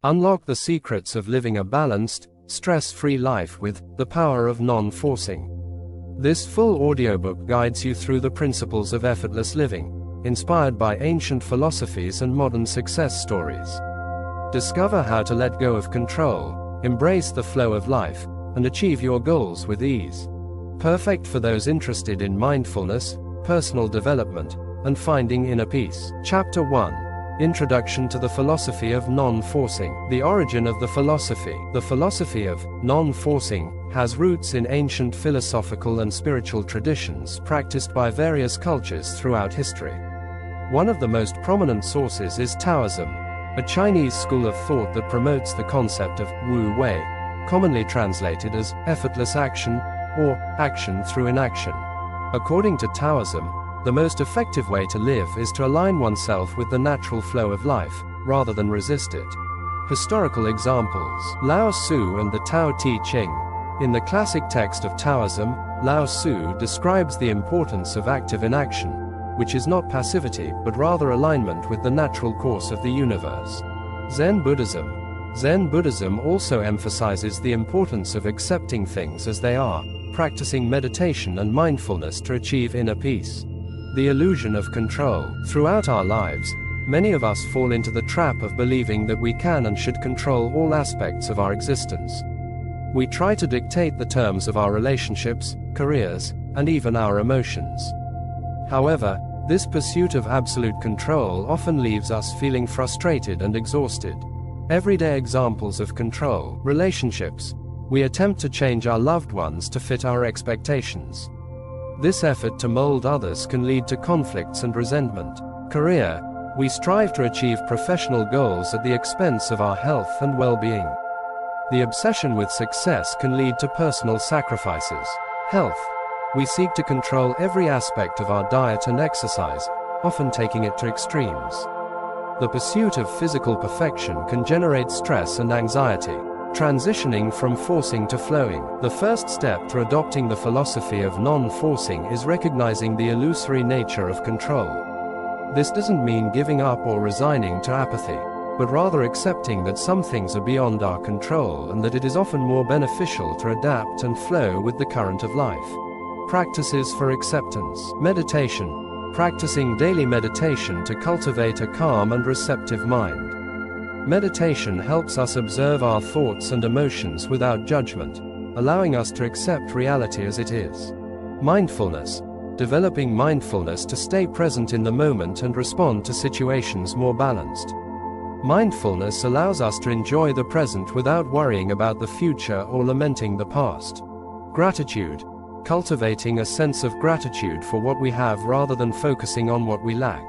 Unlock the secrets of living a balanced, stress-free life with The Power of Non-Forcing. This full audiobook guides you through the principles of effortless living, inspired by ancient philosophies and modern success stories. Discover how to let go of control, embrace the flow of life, and achieve your goals with ease. Perfect for those interested in mindfulness, personal development, and finding inner peace. Chapter 1. Introduction to the Philosophy of Non-Forcing. The origin of the philosophy. The philosophy of non-forcing has roots in ancient philosophical and spiritual traditions practiced by various cultures throughout history. One of the most prominent sources is Taoism, a Chinese school of thought that promotes the concept of Wu Wei, commonly translated as effortless action or action through inaction. According to Taoism, the most effective way to live is to align oneself with the natural flow of life, rather than resist it. Historical examples: Lao Tzu and the Tao Te Ching. In the classic text of Taoism, Lao Tzu describes the importance of active inaction, which is not passivity but rather alignment with the natural course of the universe. Zen Buddhism. Zen Buddhism also emphasizes the importance of accepting things as they are, practicing meditation and mindfulness to achieve inner peace. The illusion of control. Throughout our lives, many of us fall into the trap of believing that we can and should control all aspects of our existence. We try to dictate the terms of our relationships, careers, and even our emotions. However, this pursuit of absolute control often leaves us feeling frustrated and exhausted. Everyday examples of control. Relationships. We attempt to change our loved ones to fit our expectations. This effort to mold others can lead to conflicts and resentment. Career. We strive to achieve professional goals at the expense of our health and well-being. The obsession with success can lead to personal sacrifices. Health. We seek to control every aspect of our diet and exercise, often taking it to extremes. The pursuit of physical perfection can generate stress and anxiety. Transitioning from forcing to flowing. The first step to adopting the philosophy of non-forcing is recognizing the illusory nature of control. This doesn't mean giving up or resigning to apathy, but rather accepting that some things are beyond our control and that it is often more beneficial to adapt and flow with the current of life. Practices for acceptance. Meditation. Practicing daily meditation to cultivate a calm and receptive mind. Meditation helps us observe our thoughts and emotions without judgment, allowing us to accept reality as it is. Mindfulness. Developing mindfulness to stay present in the moment and respond to situations more balanced. Mindfulness allows us to enjoy the present without worrying about the future or lamenting the past. Gratitude. Cultivating a sense of gratitude for what we have rather than focusing on what we lack.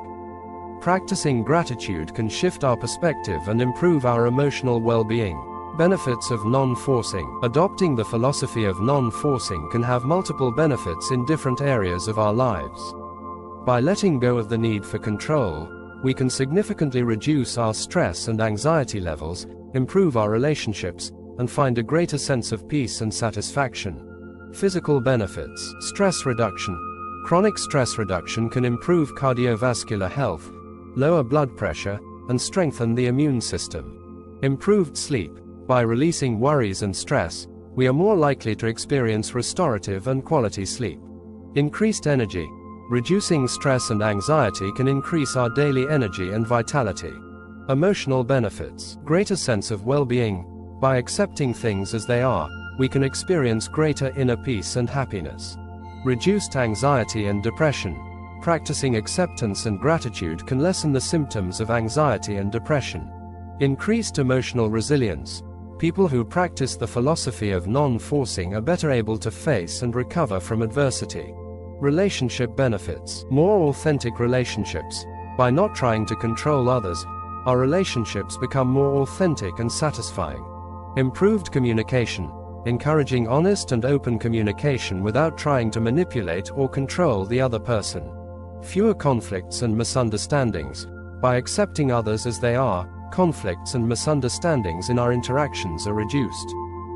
Practicing gratitude can shift our perspective and improve our emotional well-being. Benefits of non-forcing. Adopting the philosophy of non-forcing can have multiple benefits in different areas of our lives. By letting go of the need for control, we can significantly reduce our stress and anxiety levels, improve our relationships, and find a greater sense of peace and satisfaction. Physical benefits. Stress reduction. Chronic stress reduction can improve cardiovascular health, lower blood pressure, and strengthen the immune system. Improved sleep. By releasing worries and stress, we are more likely to experience restorative and quality sleep. Increased energy. Reducing stress and anxiety can increase our daily energy and vitality. Emotional benefits. Greater sense of well-being. By accepting things as they are, we can experience greater inner peace and happiness. Reduced anxiety and depression. Practicing acceptance and gratitude can lessen the symptoms of anxiety and depression. Increased emotional resilience. People who practice the philosophy of non-forcing are better able to face and recover from adversity. Relationship benefits. More authentic relationships. By not trying to control others, our relationships become more authentic and satisfying. Improved communication. Encouraging honest and open communication without trying to manipulate or control the other person. Fewer conflicts and misunderstandings. By accepting others as they are, conflicts and misunderstandings in our interactions are reduced.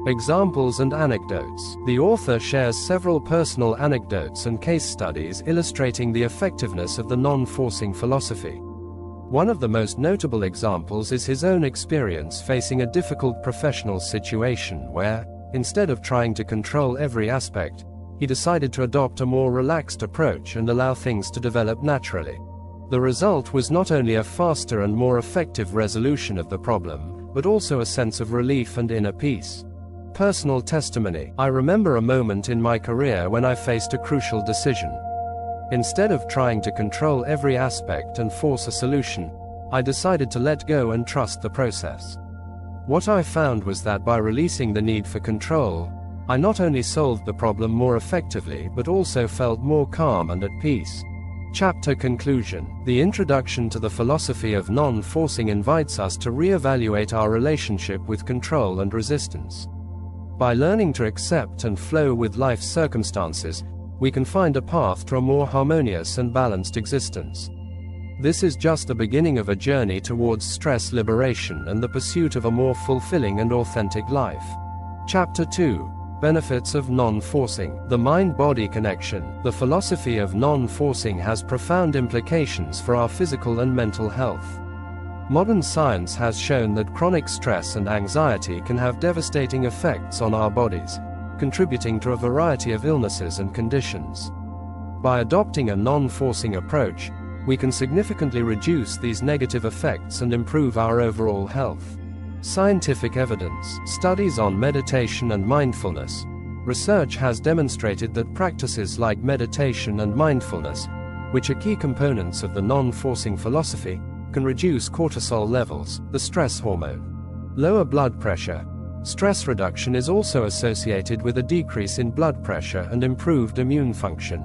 Examples and anecdotes. The author shares several personal anecdotes and case studies illustrating the effectiveness of the non-forcing philosophy. One of the most notable examples is his own experience facing a difficult professional situation where, instead of trying to control every aspect, he decided to adopt a more relaxed approach and allow things to develop naturally. The result was not only a faster and more effective resolution of the problem, but also a sense of relief and inner peace. Personal testimony. I remember a moment in my career when I faced a crucial decision. Instead of trying to control every aspect and force a solution, I decided to let go and trust the process. What I found was that by releasing the need for control, I not only solved the problem more effectively but also felt more calm and at peace. Chapter Conclusion. The introduction to the philosophy of non-forcing invites us to re-evaluate our relationship with control and resistance. By learning to accept and flow with life's circumstances, we can find a path to a more harmonious and balanced existence. This is just the beginning of a journey towards stress liberation and the pursuit of a more fulfilling and authentic life. Chapter 2. Benefits of non-forcing. The mind-body connection. The philosophy of non-forcing has profound implications for our physical and mental health. Modern science has shown that chronic stress and anxiety can have devastating effects on our bodies, contributing to a variety of illnesses and conditions. By adopting a non-forcing approach, we can significantly reduce these negative effects and improve our overall health. Scientific evidence. Studies on meditation and mindfulness. Research has demonstrated that practices like meditation and mindfulness, which are key components of the non-forcing philosophy, can reduce cortisol levels, the stress hormone. Lower blood pressure. Stress reduction is also associated with a decrease in blood pressure and improved immune function.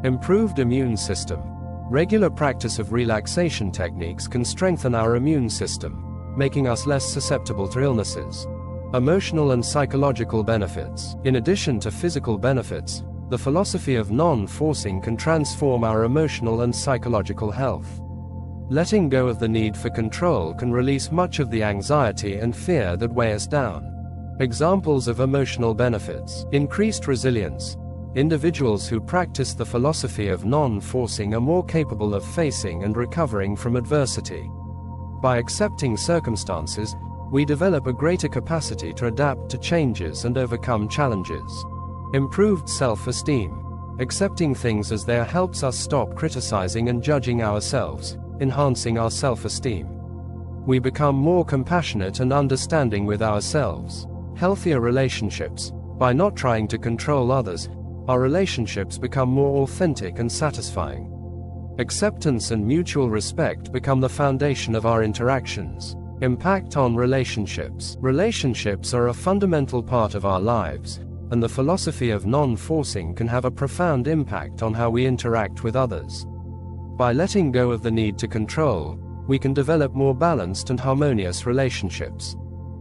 Improved immune system. Regular practice of relaxation techniques can strengthen our immune system, making us less susceptible to illnesses. Emotional and psychological benefits. In addition to physical benefits, the philosophy of non-forcing can transform our emotional and psychological health. Letting go of the need for control can release much of the anxiety and fear that weigh us down. Examples of emotional benefits. Increased resilience. Individuals who practice the philosophy of non-forcing are more capable of facing and recovering from adversity. By accepting circumstances, we develop a greater capacity to adapt to changes and overcome challenges. Improved self-esteem. Accepting things as they are helps us stop criticizing and judging ourselves, enhancing our self-esteem. We become more compassionate and understanding with ourselves. Healthier relationships. By not trying to control others, our relationships become more authentic and satisfying. Acceptance and mutual respect become the foundation of our interactions. Impact on relationships. Relationships are a fundamental part of our lives, and the philosophy of non-forcing can have a profound impact on how we interact with others. By letting go of the need to control, we can develop more balanced and harmonious relationships.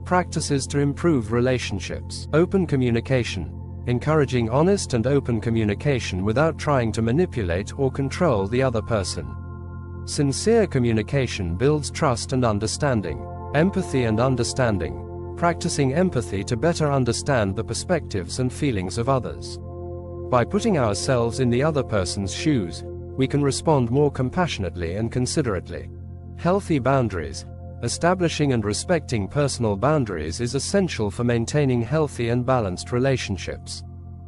Practices to improve relationships. Open communication. Encouraging honest and open communication without trying to manipulate or control the other person. Sincere communication builds trust and understanding. Empathy and understanding. Practicing empathy to better understand the perspectives and feelings of others. By putting ourselves in the other person's shoes, we can respond more compassionately and considerately. Healthy boundaries. Establishing and respecting personal boundaries is essential for maintaining healthy and balanced relationships.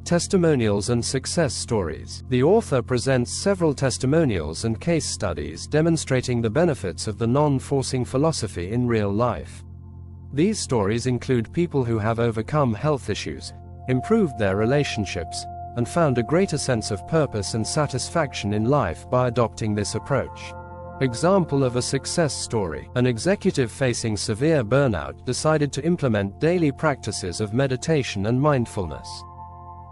Testimonials and success stories. The author presents several testimonials and case studies demonstrating the benefits of the non-forcing philosophy in real life. These stories include people who have overcome health issues, improved their relationships, and found a greater sense of purpose and satisfaction in life by adopting this approach. Example of a success story. An executive facing severe burnout decided to implement daily practices of meditation and mindfulness.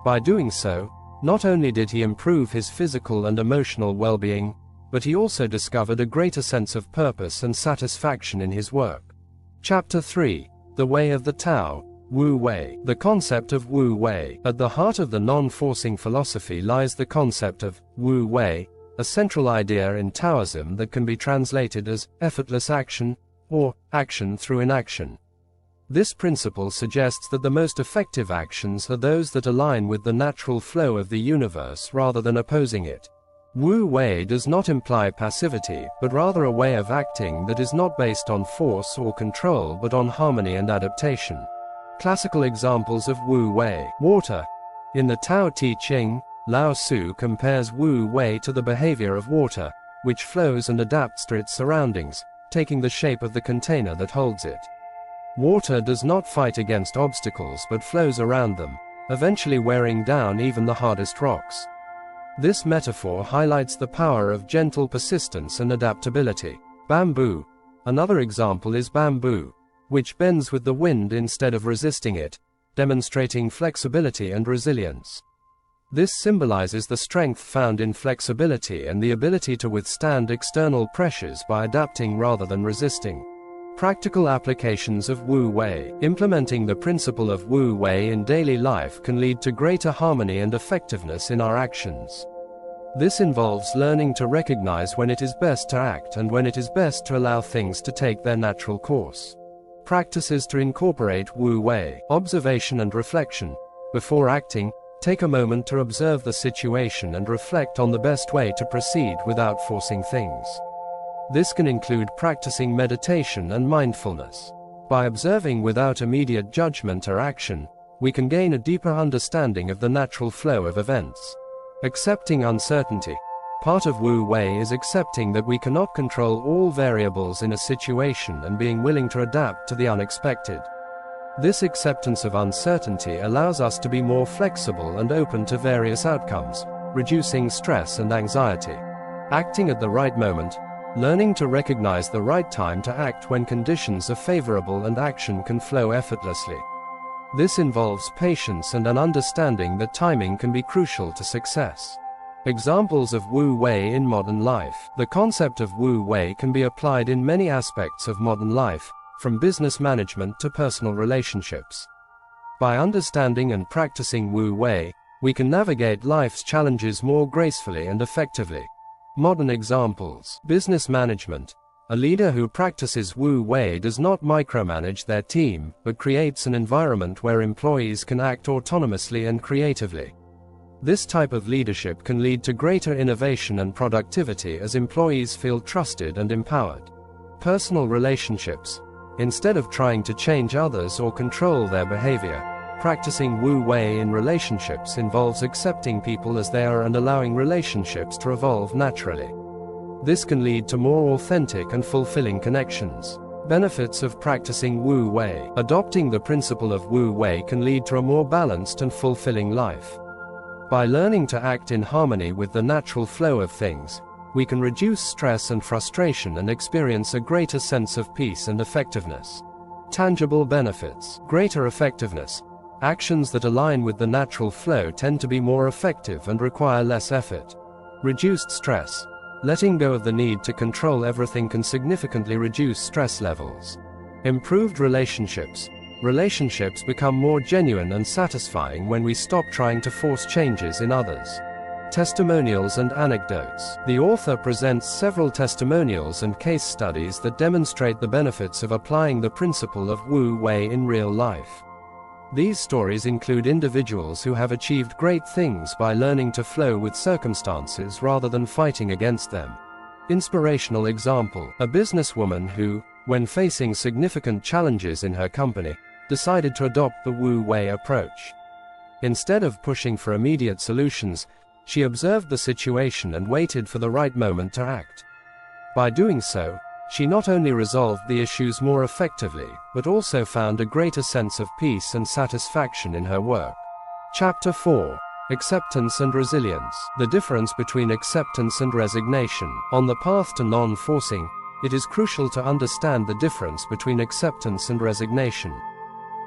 By doing so, not only did he improve his physical and emotional well-being, but he also discovered a greater sense of purpose and satisfaction in his work. Chapter 3. The Way of the Tao, Wu Wei. The concept of Wu Wei. At the heart of the non-forcing philosophy lies the concept of Wu Wei, a central idea in Taoism that can be translated as effortless action, or action through inaction. This principle suggests that the most effective actions are those that align with the natural flow of the universe rather than opposing it. Wu Wei does not imply passivity, but rather a way of acting that is not based on force or control but on harmony and adaptation. Classical examples of Wu Wei. Water. In the Tao Te Ching, Lao Tzu compares Wu Wei to the behavior of water, which flows and adapts to its surroundings, taking the shape of the container that holds it. Water does not fight against obstacles but flows around them, eventually wearing down even the hardest rocks. This metaphor highlights the power of gentle persistence and adaptability. Bamboo. Another example is bamboo, which bends with the wind instead of resisting it, demonstrating flexibility and resilience. This symbolizes the strength found in flexibility and the ability to withstand external pressures by adapting rather than resisting. Practical applications of Wu Wei. Implementing the principle of Wu Wei in daily life can lead to greater harmony and effectiveness in our actions. This involves learning to recognize when it is best to act and when it is best to allow things to take their natural course. Practices to incorporate Wu Wei. Observation and reflection. Before acting, take a moment to observe the situation and reflect on the best way to proceed without forcing things. This can include practicing meditation and mindfulness. By observing without immediate judgment or action, we can gain a deeper understanding of the natural flow of events. Accepting uncertainty. Part of Wu Wei is accepting that we cannot control all variables in a situation and being willing to adapt to the unexpected. This acceptance of uncertainty allows us to be more flexible and open to various outcomes, reducing stress and anxiety. Acting at the right moment. Learning to recognize the right time to act when conditions are favorable and action can flow effortlessly. This involves patience and an understanding that timing can be crucial to success. Examples of Wu Wei in modern life. The concept of Wu Wei can be applied in many aspects of modern life, from business management to personal relationships. By understanding and practicing Wu Wei, we can navigate life's challenges more gracefully and effectively. Modern examples. Business management. A leader who practices Wu Wei does not micromanage their team, but creates an environment where employees can act autonomously and creatively. This type of leadership can lead to greater innovation and productivity as employees feel trusted and empowered. Personal relationships. Instead of trying to change others or control their behavior, practicing Wu Wei in relationships involves accepting people as they are and allowing relationships to evolve naturally. This can lead to more authentic and fulfilling connections. Benefits of practicing Wu Wei. Adopting the principle of Wu Wei can lead to a more balanced and fulfilling life. By learning to act in harmony with the natural flow of things, we can reduce stress and frustration and experience a greater sense of peace and effectiveness. Tangible benefits. Greater effectiveness. Actions that align with the natural flow tend to be more effective and require less effort. Reduced stress. Letting go of the need to control everything can significantly reduce stress levels. Improved relationships. Relationships become more genuine and satisfying when we stop trying to force changes in others. Testimonials and anecdotes. The author presents several testimonials and case studies that demonstrate the benefits of applying the principle of Wu Wei in real life. These stories include individuals who have achieved great things by learning to flow with circumstances rather than fighting against them. Inspirational example. A businesswoman who, when facing significant challenges in her company, decided to adopt the Wu Wei approach. Instead of pushing for immediate solutions, she observed the situation and waited for the right moment to act. By doing so, she not only resolved the issues more effectively, but also found a greater sense of peace and satisfaction in her work. Chapter 4. Acceptance and Resilience. The difference between acceptance and resignation. On the path to non-forcing, it is crucial to understand the difference between acceptance and resignation.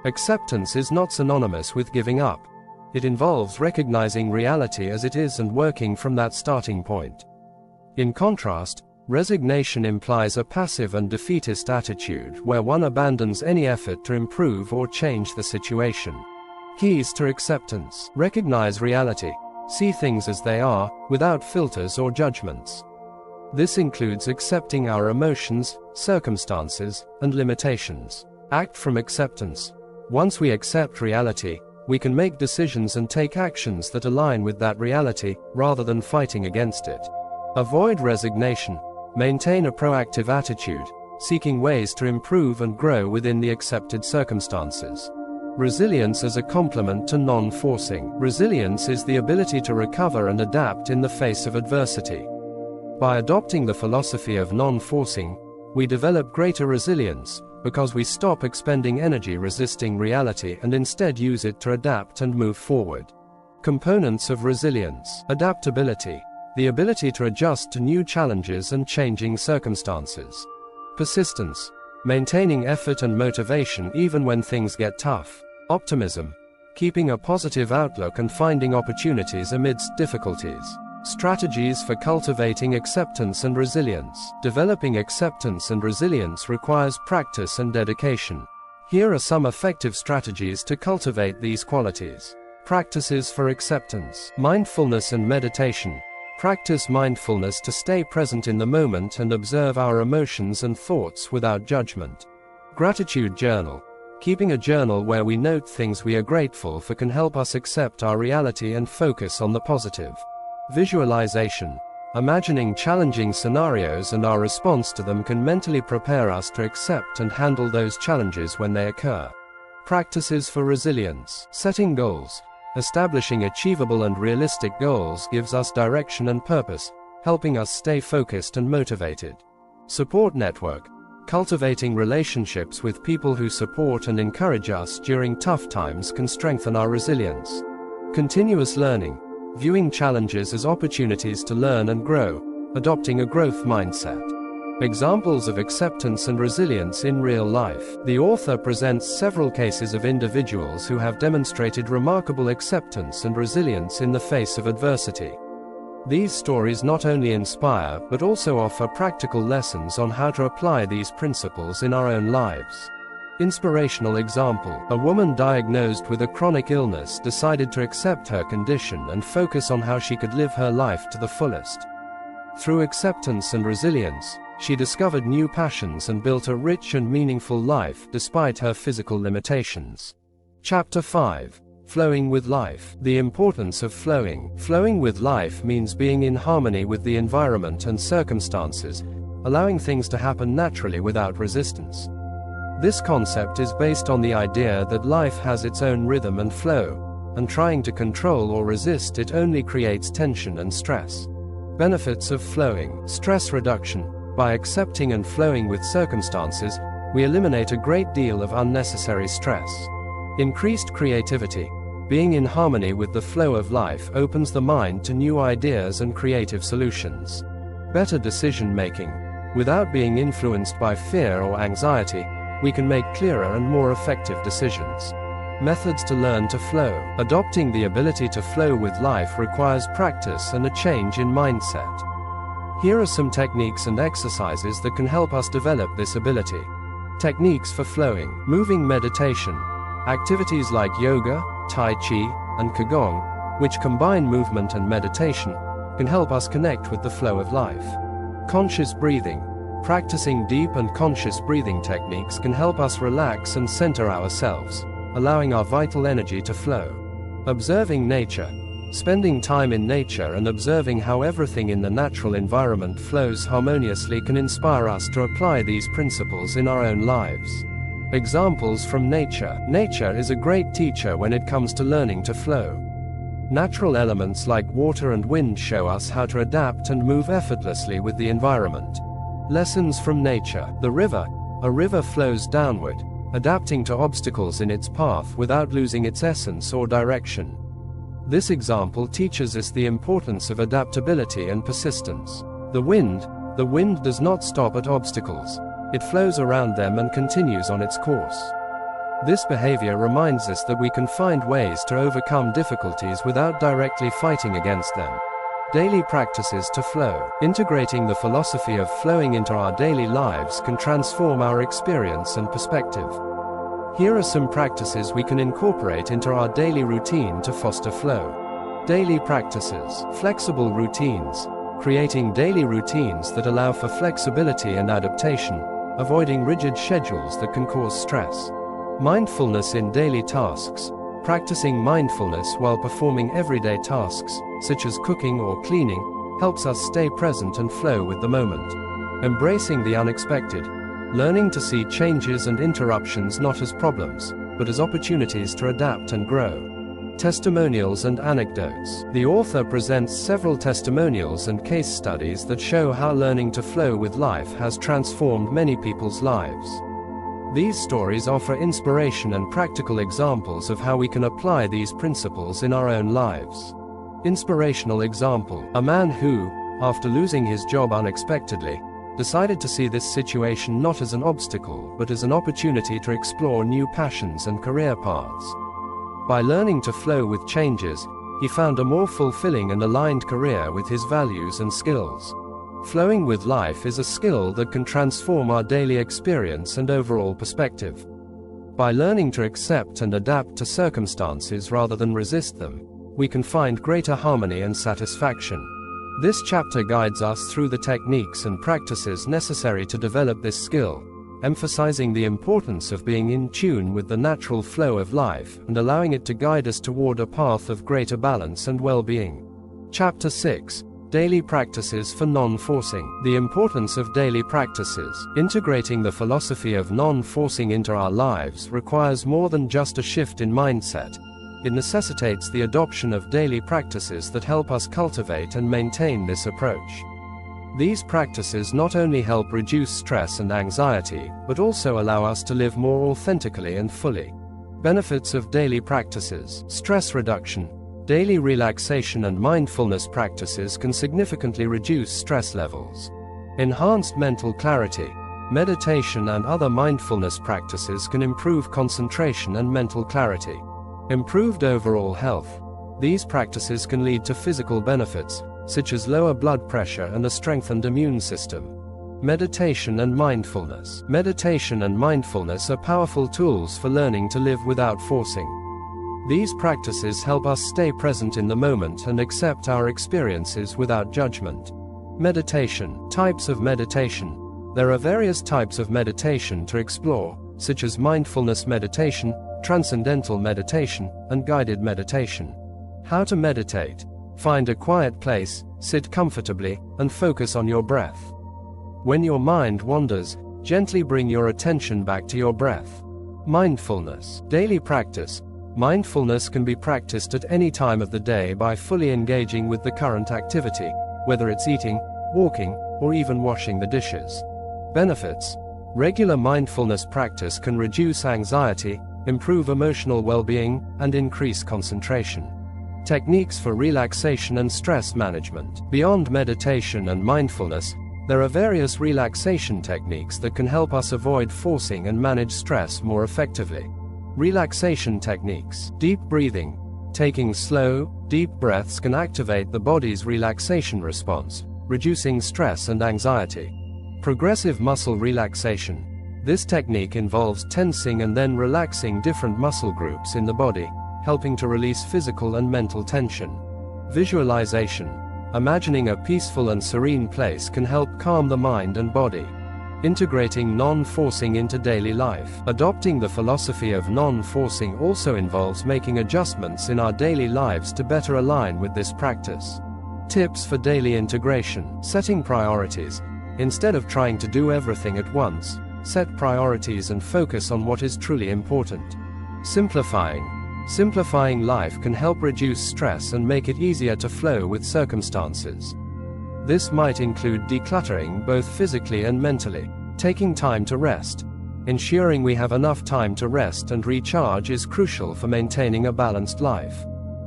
Acceptance is not synonymous with giving up. It involves recognizing reality as it is and working from that starting point. In contrast, resignation implies a passive and defeatist attitude where one abandons any effort to improve or change the situation. Keys to acceptance. Recognize reality. See things as they are, without filters or judgments. This includes accepting our emotions, circumstances, and limitations. Act from acceptance. Once we accept reality, we can make decisions and take actions that align with that reality, rather than fighting against it. Avoid resignation. Maintain a proactive attitude, seeking ways to improve and grow within the accepted circumstances. Resilience as a complement to non-forcing. Resilience is the ability to recover and adapt in the face of adversity. By adopting the philosophy of non-forcing, we develop greater resilience, because we stop expending energy resisting reality and instead use it to adapt and move forward. Components of resilience. Adaptability, the ability to adjust to new challenges and changing circumstances. Persistence, maintaining effort and motivation even when things get tough. Optimism, keeping a positive outlook and finding opportunities amidst difficulties. Strategies for cultivating acceptance and resilience. Developing acceptance and resilience requires practice and dedication. Here are some effective strategies to cultivate these qualities. Practices for acceptance. Mindfulness and meditation. Practice mindfulness to stay present in the moment and observe our emotions and thoughts without judgment. Gratitude journal. Keeping a journal where we note things we are grateful for can help us accept our reality and focus on the positive. Visualization. Imagining challenging scenarios and our response to them can mentally prepare us to accept and handle those challenges when they occur. Practices for resilience. Setting goals. Establishing achievable and realistic goals gives us direction and purpose, helping us stay focused and motivated. Support network. Cultivating relationships with people who support and encourage us during tough times can strengthen our resilience. Continuous learning. Viewing challenges as opportunities to learn and grow, adopting a growth mindset. Examples of acceptance and resilience in real life. The author presents several cases of individuals who have demonstrated remarkable acceptance and resilience in the face of adversity. These stories not only inspire but also offer practical lessons on how to apply these principles in our own lives. Inspirational example. A woman diagnosed with a chronic illness decided to accept her condition and focus on how she could live her life to the fullest. Through acceptance and resilience, she discovered new passions and built a rich and meaningful life despite her physical limitations. Chapter 5. Flowing with life. The importance of flowing. Flowing with life means being in harmony with the environment and circumstances, allowing things to happen naturally without resistance. This concept is based on the idea that life has its own rhythm and flow, and trying to control or resist it only creates tension and stress. Benefits of flowing. Stress reduction. By accepting and flowing with circumstances, we eliminate a great deal of unnecessary stress. Increased creativity. Being in harmony with the flow of life opens the mind to new ideas and creative solutions. Better decision making. Without being influenced by fear or anxiety, we can make clearer and more effective decisions. Methods to learn to flow. Adopting the ability to flow with life requires practice and a change in mindset. Here are some techniques and exercises that can help us develop this ability. Techniques for flowing. Moving meditation. Activities like yoga, Tai Chi, and Qigong, which combine movement and meditation, can help us connect with the flow of life. Conscious breathing. Practicing deep and conscious breathing techniques can help us relax and center ourselves, allowing our vital energy to flow. Observing nature. Spending time in nature and observing how everything in the natural environment flows harmoniously can inspire us to apply these principles in our own lives. Examples from nature. Nature is a great teacher when it comes to learning to flow. Natural elements like water and wind show us how to adapt and move effortlessly with the environment. Lessons from nature. The river. A river flows downward, adapting to obstacles in its path without losing its essence or direction. This example teaches us the importance of adaptability and persistence. The wind does not stop at obstacles. It flows around them and continues on its course. This behavior reminds us that we can find ways to overcome difficulties without directly fighting against them. Daily practices to flow. Integrating the philosophy of flowing into our daily lives can transform our experience and perspective. Here are some practices we can incorporate into our daily routine to foster flow. Daily practices. Flexible routines. Creating daily routines that allow for flexibility and adaptation, avoiding rigid schedules that can cause stress. Mindfulness in daily tasks. Practicing mindfulness while performing everyday tasks, such as cooking or cleaning, helps us stay present and flow with the moment. Embracing the unexpected. Learning to see changes and interruptions not as problems, but as opportunities to adapt and grow. Testimonials and anecdotes. The author presents several testimonials and case studies that show how learning to flow with life has transformed many people's lives. These stories offer inspiration and practical examples of how we can apply these principles in our own lives. Inspirational example: a man who, after losing his job unexpectedly, decided to see this situation not as an obstacle but as an opportunity to explore new passions and career paths. By learning to flow with changes, he found a more fulfilling and aligned career with his values and skills. Flowing with life is a skill that can transform our daily experience and overall perspective. By learning to accept and adapt to circumstances rather than resist them, we can find greater harmony and satisfaction. This chapter guides us through the techniques and practices necessary to develop this skill, emphasizing the importance of being in tune with the natural flow of life and allowing it to guide us toward a path of greater balance and well-being. Chapter 6. Daily Practices for Non-Forcing. The importance of daily practices. Integrating the philosophy of non-forcing into our lives requires more than just a shift in mindset. It necessitates the adoption of daily practices that help us cultivate and maintain this approach. These practices not only help reduce stress and anxiety, but also allow us to live more authentically and fully. Benefits of daily practices. Stress reduction. Daily relaxation and mindfulness practices can significantly reduce stress levels. Enhanced mental clarity. Meditation and other mindfulness practices can improve concentration and mental clarity. Improved overall health. These practices can lead to physical benefits, such as lower blood pressure and a strengthened immune system. Meditation and mindfulness. Meditation and mindfulness are powerful tools for learning to live without forcing. These practices help us stay present in the moment and accept our experiences without judgment. Meditation. Types of meditation. There are various types of meditation to explore, such as mindfulness meditation, transcendental meditation, and guided meditation. How to meditate. Find a quiet place, sit comfortably, and focus on your breath. When your mind wanders, gently bring your attention back to your breath. Mindfulness. Daily practice. Mindfulness can be practiced at any time of the day by fully engaging with the current activity, whether it's eating, walking, or even washing the dishes. Benefits. Regular mindfulness practice can reduce anxiety, improve emotional well-being, and increase concentration. Techniques for relaxation and stress management. Beyond meditation and mindfulness, there are various relaxation techniques that can help us avoid forcing and manage stress more effectively. Relaxation techniques. Deep breathing. Taking slow, deep breaths can activate the body's relaxation response, reducing stress and anxiety. Progressive muscle relaxation. This technique involves tensing and then relaxing different muscle groups in the body, helping to release physical and mental tension. Visualization. Imagining a peaceful and serene place can help calm the mind and body. Integrating non-forcing into daily life. Adopting the philosophy of non-forcing also involves making adjustments in our daily lives to better align with this practice. Tips for daily integration. Setting priorities. Instead of trying to do everything at once, set priorities and focus on what is truly important. Simplifying. Simplifying life can help reduce stress and make it easier to flow with circumstances. This might include decluttering both physically and mentally, taking time to rest. Ensuring we have enough time to rest and recharge is crucial for maintaining a balanced life.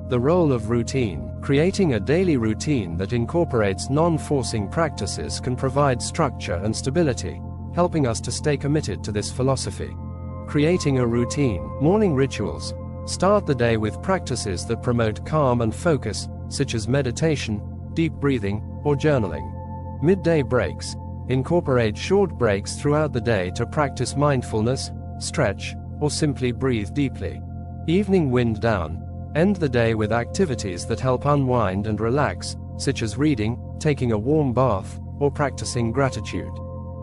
The role of routine. Creating a daily routine that incorporates non-forcing practices can provide structure and stability, helping us to stay committed to this philosophy. Creating a routine. Morning rituals. Start the day with practices that promote calm and focus, such as meditation, deep breathing, or journaling. Midday breaks. Incorporate short breaks throughout the day to practice mindfulness, stretch, or simply breathe deeply. Evening wind down. End the day with activities that help unwind and relax, such as reading, taking a warm bath, or practicing gratitude.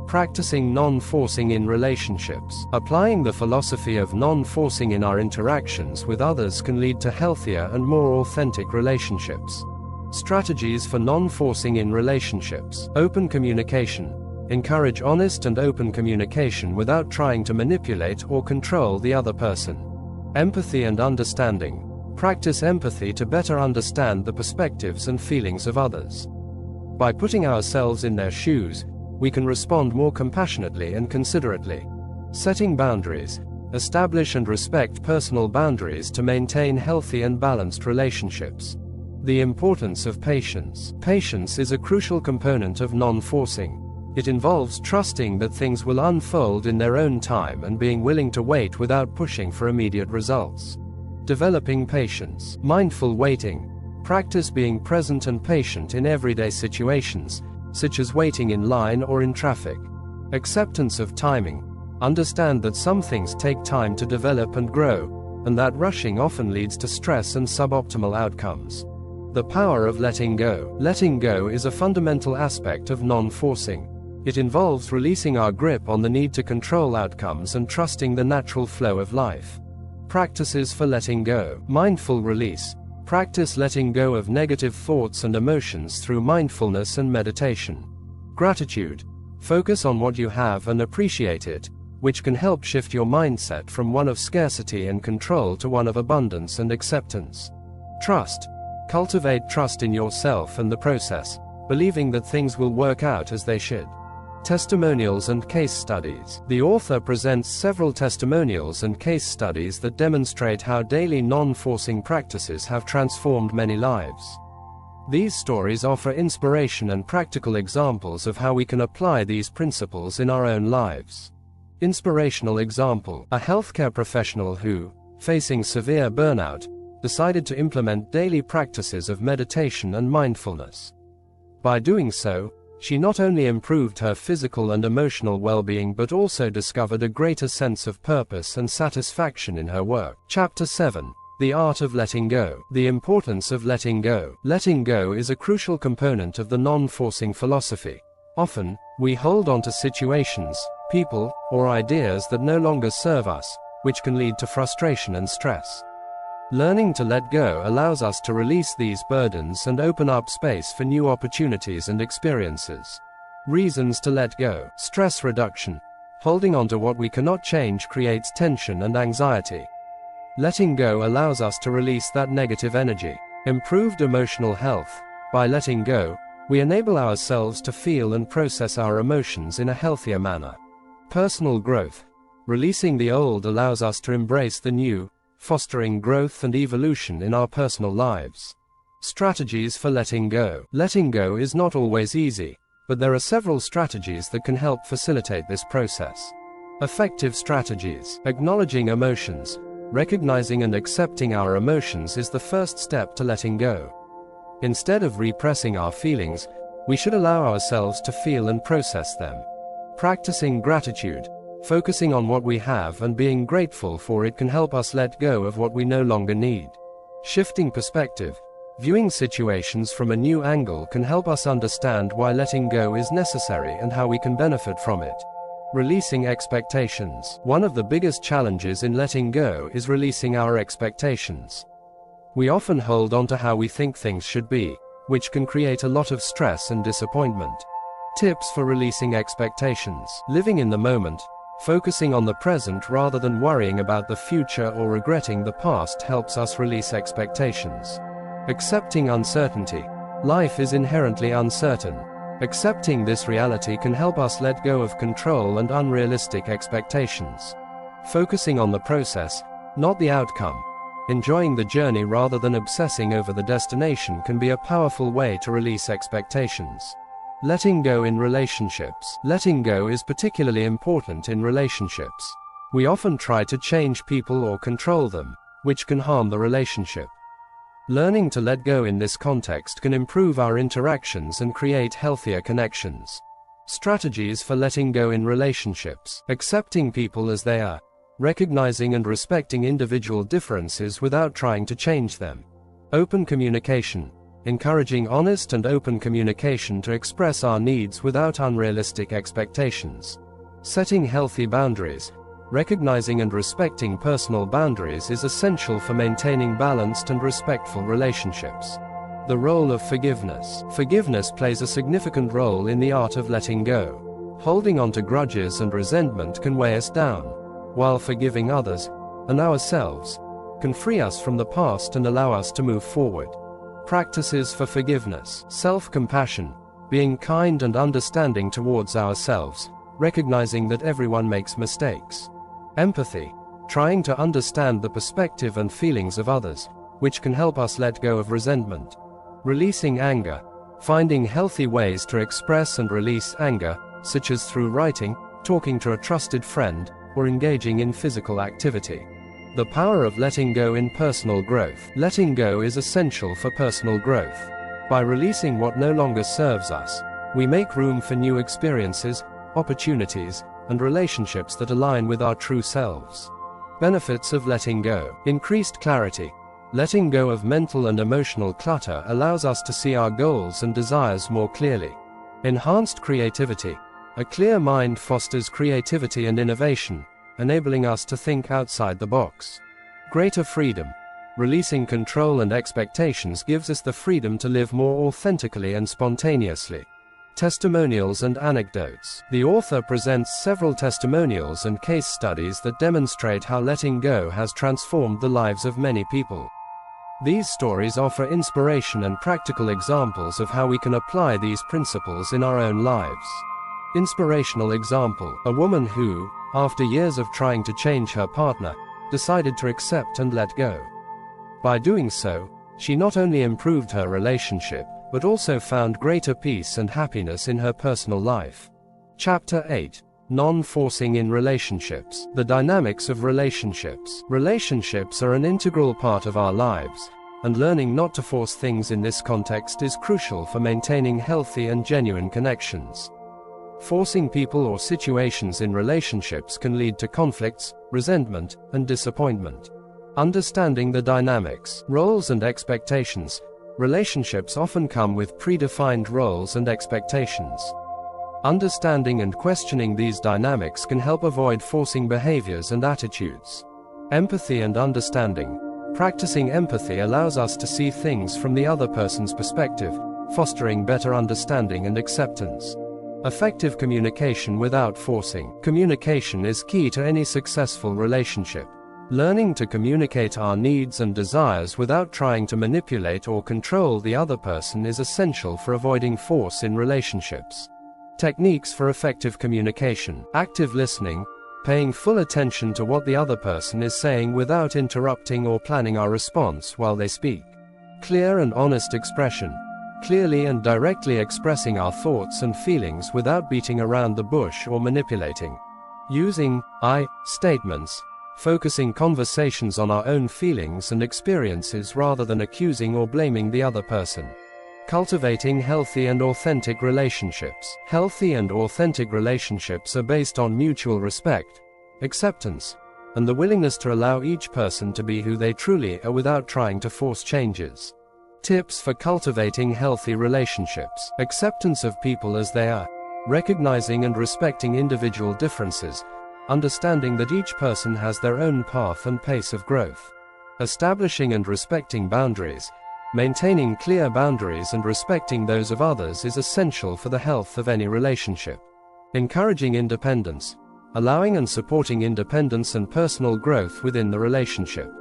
Practicing non-forcing in relationships. Applying the philosophy of non-forcing in our interactions with others can lead to healthier and more authentic relationships. Strategies for non-forcing in relationships. Open communication. Encourage honest and open communication without trying to manipulate or control the other person. Empathy and understanding. Practice empathy to better understand the perspectives and feelings of others. By putting ourselves in their shoes, we can respond more compassionately and considerately. Setting boundaries. Establish and respect personal boundaries to maintain healthy and balanced relationships. The importance of patience. Patience is a crucial component of non-forcing. It involves trusting that things will unfold in their own time and being willing to wait without pushing for immediate results. Developing patience. Mindful waiting. Practice being present and patient in everyday situations, such as waiting in line or in traffic. Acceptance of timing. Understand that some things take time to develop and grow, and that rushing often leads to stress and suboptimal outcomes. The power of letting go. Letting go is a fundamental aspect of non-forcing. It involves releasing our grip on the need to control outcomes and trusting the natural flow of life. Practices for letting go. Mindful release. Practice letting go of negative thoughts and emotions through mindfulness and meditation. Gratitude. Focus on what you have and appreciate it, which can help shift your mindset from one of scarcity and control to one of abundance and acceptance. Trust. Cultivate trust in yourself and the process, believing that things will work out as they should. Testimonials and case studies. The author presents several testimonials and case studies that demonstrate how daily non-forcing practices have transformed many lives. These stories offer inspiration and practical examples of how we can apply these principles in our own lives. Inspirational example: a healthcare professional who, facing severe burnout, decided to implement daily practices of meditation and mindfulness. By doing so, she not only improved her physical and emotional well-being but also discovered a greater sense of purpose and satisfaction in her work. Chapter 7. The Art of Letting Go. The importance of letting go. Letting go is a crucial component of the non-forcing philosophy. Often, we hold on to situations, people, or ideas that no longer serve us, which can lead to frustration and stress. Learning to let go allows us to release these burdens and open up space for new opportunities and experiences. Reasons to let go. Stress reduction. Holding on to what we cannot change creates tension and anxiety. Letting go allows us to release that negative energy. Improved emotional health. By letting go, we enable ourselves to feel and process our emotions in a healthier manner. Personal growth. Releasing the old allows us to embrace the new, fostering growth and evolution in our personal lives. Strategies for letting go. Letting go is not always easy, but there are several strategies that can help facilitate this process. Effective strategies. Acknowledging emotions. Recognizing and accepting our emotions is the first step to letting go. Instead of repressing our feelings, we should allow ourselves to feel and process them. Practicing gratitude. Focusing on what we have and being grateful for it can help us let go of what we no longer need. Shifting perspective. Viewing situations from a new angle can help us understand why letting go is necessary and how we can benefit from it. Releasing expectations. One of the biggest challenges in letting go is releasing our expectations. We often hold on to how we think things should be, which can create a lot of stress and disappointment. Tips for releasing expectations. Living in the moment. Focusing on the present rather than worrying about the future or regretting the past helps us release expectations. Accepting uncertainty. Life is inherently uncertain. Accepting this reality can help us let go of control and unrealistic expectations. Focusing on the process, not the outcome. Enjoying the journey rather than obsessing over the destination can be a powerful way to release expectations. Letting go in relationships. Letting go is particularly important in relationships. We often try to change people or control them, which can harm the relationship. Learning to let go in this context can improve our interactions and create healthier connections. Strategies for letting go in relationships. Accepting people as they are. Recognizing and respecting individual differences without trying to change them. Open communication. Encouraging honest and open communication to express our needs without unrealistic expectations. Setting healthy boundaries. Recognizing and respecting personal boundaries is essential for maintaining balanced and respectful relationships. The role of forgiveness. Forgiveness plays a significant role in the art of letting go. Holding on to grudges and resentment can weigh us down, while forgiving others, and ourselves, can free us from the past and allow us to move forward. Practices for forgiveness. Self-compassion, being kind and understanding towards ourselves, recognizing that everyone makes mistakes. Empathy, trying to understand the perspective and feelings of others, which can help us let go of resentment. Releasing anger, finding healthy ways to express and release anger, such as through writing, talking to a trusted friend, or engaging in physical activity. The power of letting go in personal growth. Letting go is essential for personal growth. By releasing what no longer serves us, we make room for new experiences, opportunities, and relationships that align with our true selves. Benefits of letting go. Increased clarity. Letting go of mental and emotional clutter allows us to see our goals and desires more clearly. Enhanced creativity. A clear mind fosters creativity and innovation, enabling us to think outside the box. Greater freedom. Releasing control and expectations gives us the freedom to live more authentically and spontaneously. Testimonials and anecdotes. The author presents several testimonials and case studies that demonstrate how letting go has transformed the lives of many people. These stories offer inspiration and practical examples of how we can apply these principles in our own lives. Inspirational example. A woman who, after years of trying to change her partner, decided to accept and let go. By doing so, she not only improved her relationship, but also found greater peace and happiness in her personal life. Chapter 8. Non-forcing in relationships. The dynamics of relationships. Relationships are an integral part of our lives, and learning not to force things in this context is crucial for maintaining healthy and genuine connections. Forcing people or situations in relationships can lead to conflicts, resentment, and disappointment. Understanding the dynamics, roles and expectations. Relationships often come with predefined roles and expectations. Understanding and questioning these dynamics can help avoid forcing behaviors and attitudes. Empathy and understanding. Practicing empathy allows us to see things from the other person's perspective, fostering better understanding and acceptance. Effective communication without forcing. Communication is key to any successful relationship. Learning to communicate our needs and desires without trying to manipulate or control the other person is essential for avoiding force in relationships. Techniques for effective communication. Active listening, paying full attention to what the other person is saying without interrupting or planning our response while they speak. Clear and honest expression, clearly and directly expressing our thoughts and feelings without beating around the bush or manipulating. Using I statements, focusing conversations on our own feelings and experiences rather than accusing or blaming the other person. Cultivating healthy and authentic relationships. Healthy and authentic relationships are based on mutual respect, acceptance, and the willingness to allow each person to be who they truly are without trying to force changes. Tips for cultivating healthy relationships. Acceptance of people as they are, recognizing and respecting individual differences, understanding that each person has their own path and pace of growth. Establishing and respecting boundaries. Maintaining clear boundaries and respecting those of others is essential for the health of any relationship. Encouraging independence. Allowing and supporting independence and personal growth within the relationship.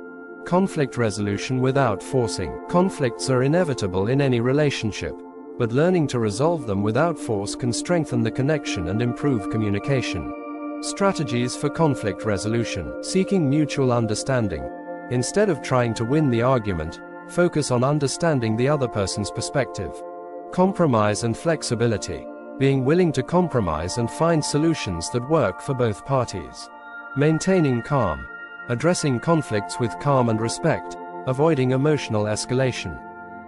Conflict resolution without forcing. Conflicts are inevitable in any relationship, but learning to resolve them without force can strengthen the connection and improve communication. Strategies for conflict resolution. Seeking mutual understanding. Instead of trying to win the argument, focus on understanding the other person's perspective. Compromise and flexibility. Being willing to compromise and find solutions that work for both parties. Maintaining calm. Addressing conflicts with calm and respect, avoiding emotional escalation.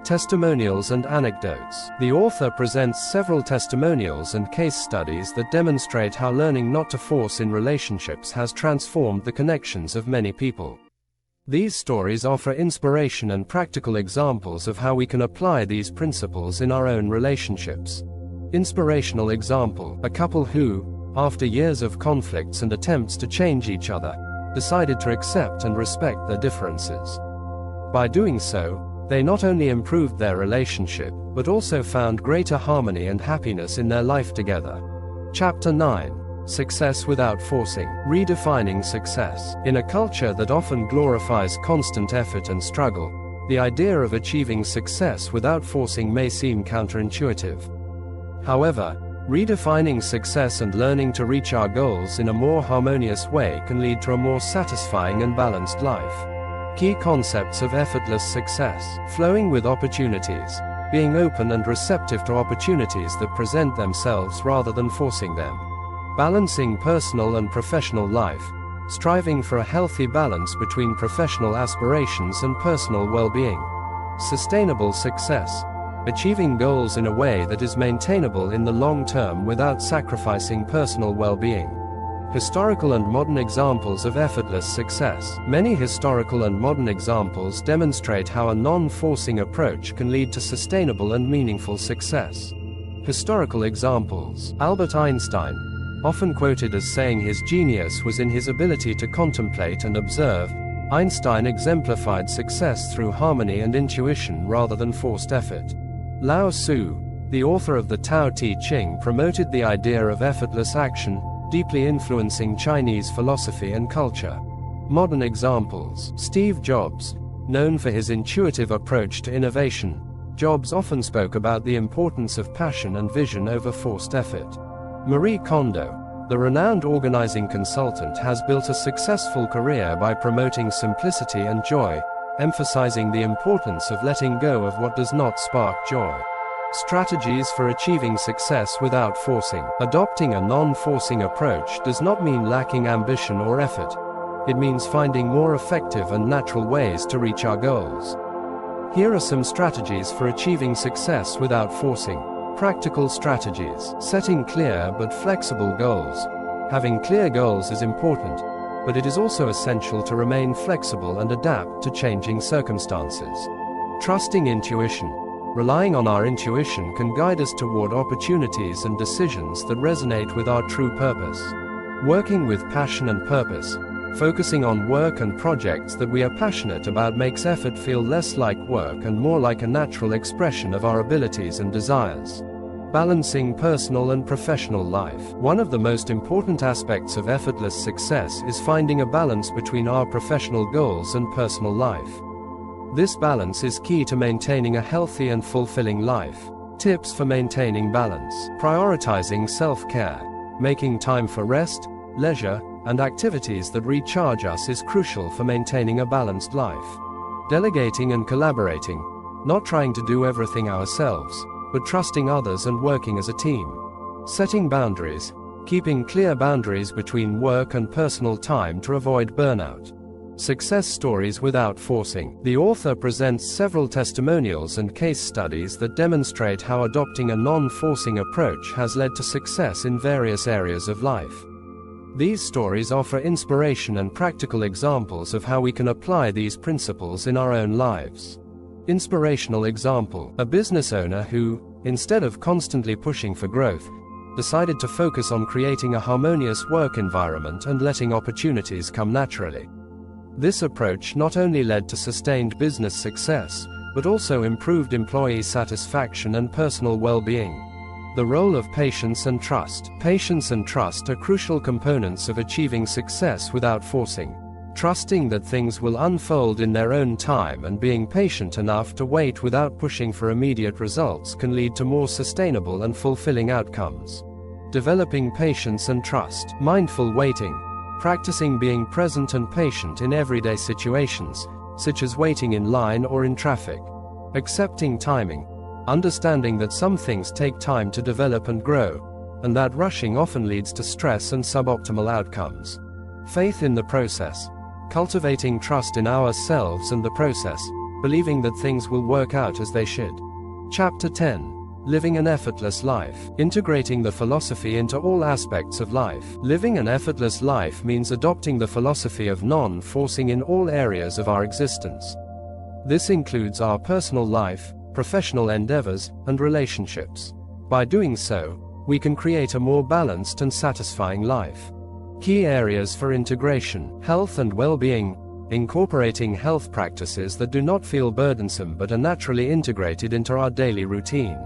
Testimonials and anecdotes. The author presents several testimonials and case studies that demonstrate how learning not to force in relationships has transformed the connections of many people. These stories offer inspiration and practical examples of how we can apply these principles in our own relationships. Inspirational example. A couple who, after years of conflicts and attempts to change each other, decided to accept and respect their differences. By doing so, They not only improved their relationship, but also found greater harmony and happiness in their life together. Chapter 9. Success without forcing. Redefining success. In a culture that often glorifies constant effort and struggle, the idea of achieving success without forcing may seem counterintuitive. However, redefining success and learning to reach our goals in a more harmonious way can lead to a more satisfying and balanced life. Key concepts of effortless success. Flowing with opportunities. Being open and receptive to opportunities that present themselves rather than forcing them. Balancing personal and professional life. Striving for a healthy balance between professional aspirations and personal well-being. Sustainable success. Achieving goals in a way that is maintainable in the long term without sacrificing personal well-being. Historical and modern examples of effortless success. Many historical and modern examples demonstrate how a non-forcing approach can lead to sustainable and meaningful success. Historical examples. Albert Einstein, often quoted as saying his genius was in his ability to contemplate and observe, Einstein exemplified success through harmony and intuition rather than forced effort. Lao Tzu, the author of the Tao Te Ching, promoted the idea of effortless action, deeply influencing Chinese philosophy and culture. Modern examples. Steve Jobs, known for his intuitive approach to innovation, Jobs often spoke about the importance of passion and vision over forced effort. Marie Kondo, the renowned organizing consultant, has built a successful career by promoting simplicity and joy, emphasizing the importance of letting go of what does not spark joy. Strategies for achieving success without forcing. Adopting a non-forcing approach does not mean lacking ambition or effort. It means finding more effective and natural ways to reach our goals. Here are some strategies for achieving success without forcing. Practical strategies. Setting clear but flexible goals. Having clear goals is important, but it is also essential to remain flexible and adapt to changing circumstances. Trusting intuition. Relying on our intuition can guide us toward opportunities and decisions that resonate with our true purpose. Working with passion and purpose. Focusing on work and projects that we are passionate about makes effort feel less like work and more like a natural expression of our abilities and desires. Balancing personal and professional life. One of the most important aspects of effortless success is finding a balance between our professional goals and personal life. This balance is key to maintaining a healthy and fulfilling life. Tips for maintaining balance. Prioritizing self-care. Making time for rest, leisure, and activities that recharge us is crucial for maintaining a balanced life. Delegating and collaborating. Not trying to do everything ourselves, but trusting others and working as a team. Setting boundaries. Keeping clear boundaries between work and personal time to avoid burnout. Success stories without forcing. The author presents several testimonials and case studies that demonstrate how adopting a non-forcing approach has led to success in various areas of life. These stories offer inspiration and practical examples of how we can apply these principles in our own lives. Inspirational example. A business owner who, instead of constantly pushing for growth, decided to focus on creating a harmonious work environment and letting opportunities come naturally. This approach not only led to sustained business success, but also improved employee satisfaction and personal well-being. The role of patience and trust. Patience and trust are crucial components of achieving success without forcing. Trusting that things will unfold in their own time and being patient enough to wait without pushing for immediate results can lead to more sustainable and fulfilling outcomes. Developing patience and trust. Mindful waiting. Practicing being present and patient in everyday situations, such as waiting in line or in traffic. Accepting timing. Understanding that some things take time to develop and grow, and that rushing often leads to stress and suboptimal outcomes. Faith in the process. Cultivating trust in ourselves and the process, believing that things will work out as they should. Chapter 10. Living an effortless life. Integrating the philosophy into all aspects of life. Living an effortless life means adopting the philosophy of non-forcing in all areas of our existence. This includes our personal life, professional endeavors, and relationships. By doing so, we can create a more balanced and satisfying life. Key areas for integration. Health and well-being. incorporating health practices that do not feel burdensome but are naturally integrated into our daily routine.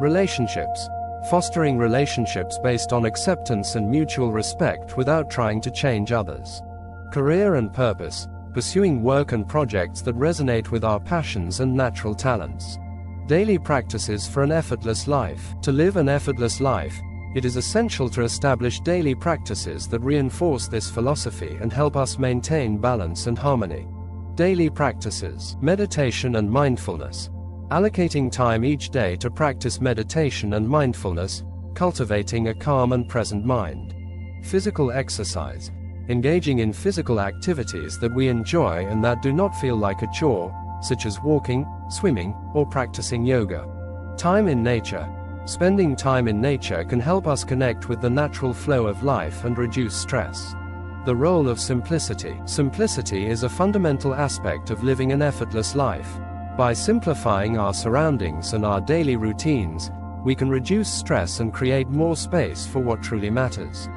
Relationships. Fostering relationships based on acceptance and mutual respect without trying to change others. Career and purpose. Pursuing work and projects that resonate with our passions and natural talents. Daily practices for an effortless life. To live an effortless life, it is essential to establish daily practices that reinforce this philosophy and help us maintain balance and harmony. Daily practices. Meditation and mindfulness. Allocating time each day to practice meditation and mindfulness, cultivating a calm and present mind. Physical exercise. Engaging in physical activities that we enjoy and that do not feel like a chore, such as walking, swimming, or practicing yoga. Time in nature. Spending time in nature can help us connect with the natural flow of life and reduce stress. The role of simplicity. Simplicity is a fundamental aspect of living an effortless life. By simplifying our surroundings and our daily routines, we can reduce stress and create more space for what truly matters.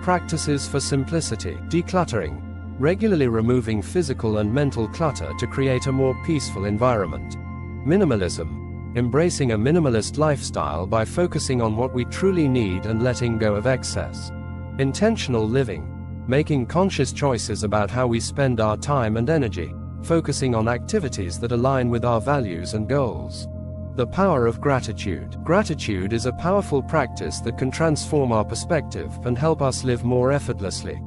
Practices for simplicity. Decluttering. Regularly removing physical and mental clutter to create a more peaceful environment. Minimalism. Embracing a minimalist lifestyle by focusing on what we truly need and letting go of excess. Intentional living. Making conscious choices about how we spend our time and energy, focusing on activities that align with our values and goals. The power of gratitude. Gratitude is a powerful practice that can transform our perspective and help us live more effortlessly.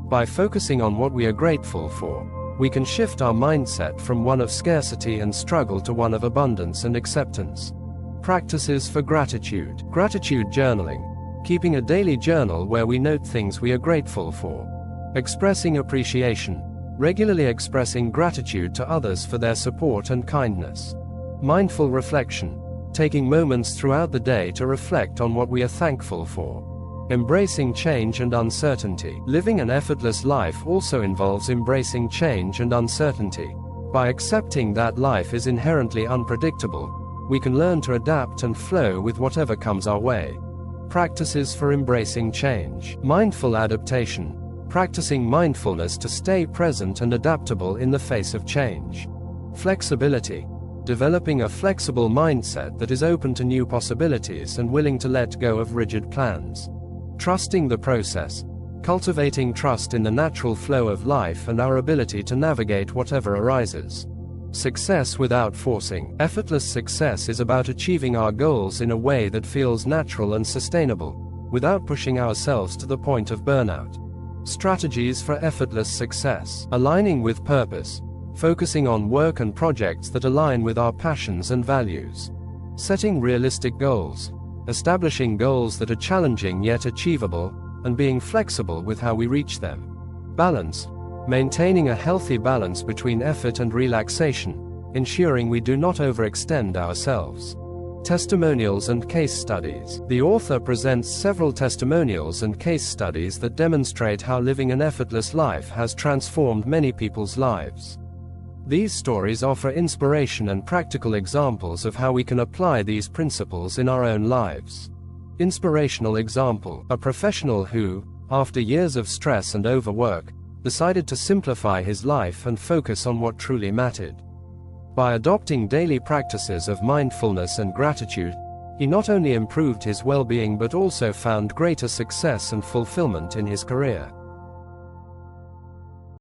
By focusing on what we are grateful for, we can shift our mindset from one of scarcity and struggle to one of abundance and acceptance. Practices for gratitude. Gratitude journaling. Keeping a daily journal where we note things we are grateful for. Expressing appreciation. Regularly expressing gratitude to others for their support and kindness. Mindful reflection. Taking moments throughout the day to reflect on what we are thankful for. Embracing change and uncertainty. Living an effortless life also involves embracing change and uncertainty. By accepting that life is inherently unpredictable, we can learn to adapt and flow with whatever comes our way. Practices for embracing change. Mindful adaptation. Practicing mindfulness to stay present and adaptable in the face of change. Flexibility. Developing a flexible mindset that is open to new possibilities and willing to let go of rigid plans. Trusting the process. Cultivating trust in the natural flow of life and our ability to navigate whatever arises. Success without forcing. Effortless success is about achieving our goals in a way that feels natural and sustainable, without pushing ourselves to the point of burnout. Strategies for effortless success. Aligning with purpose. Focusing on work and projects that align with our passions and values. Setting realistic goals. Establishing goals that are challenging yet achievable, and being flexible with how we reach them. Balance. Maintaining a healthy balance between effort and relaxation, ensuring we do not overextend ourselves. Testimonials and case studies. The author presents several testimonials and case studies that demonstrate how living an effortless life has transformed many people's lives. These stories offer inspiration and practical examples of how we can apply these principles in our own lives. Inspirational example: a professional who, after years of stress and overwork, decided to simplify his life and focus on what truly mattered. By adopting daily practices of mindfulness and gratitude, he not only improved his well-being but also found greater success and fulfillment in his career.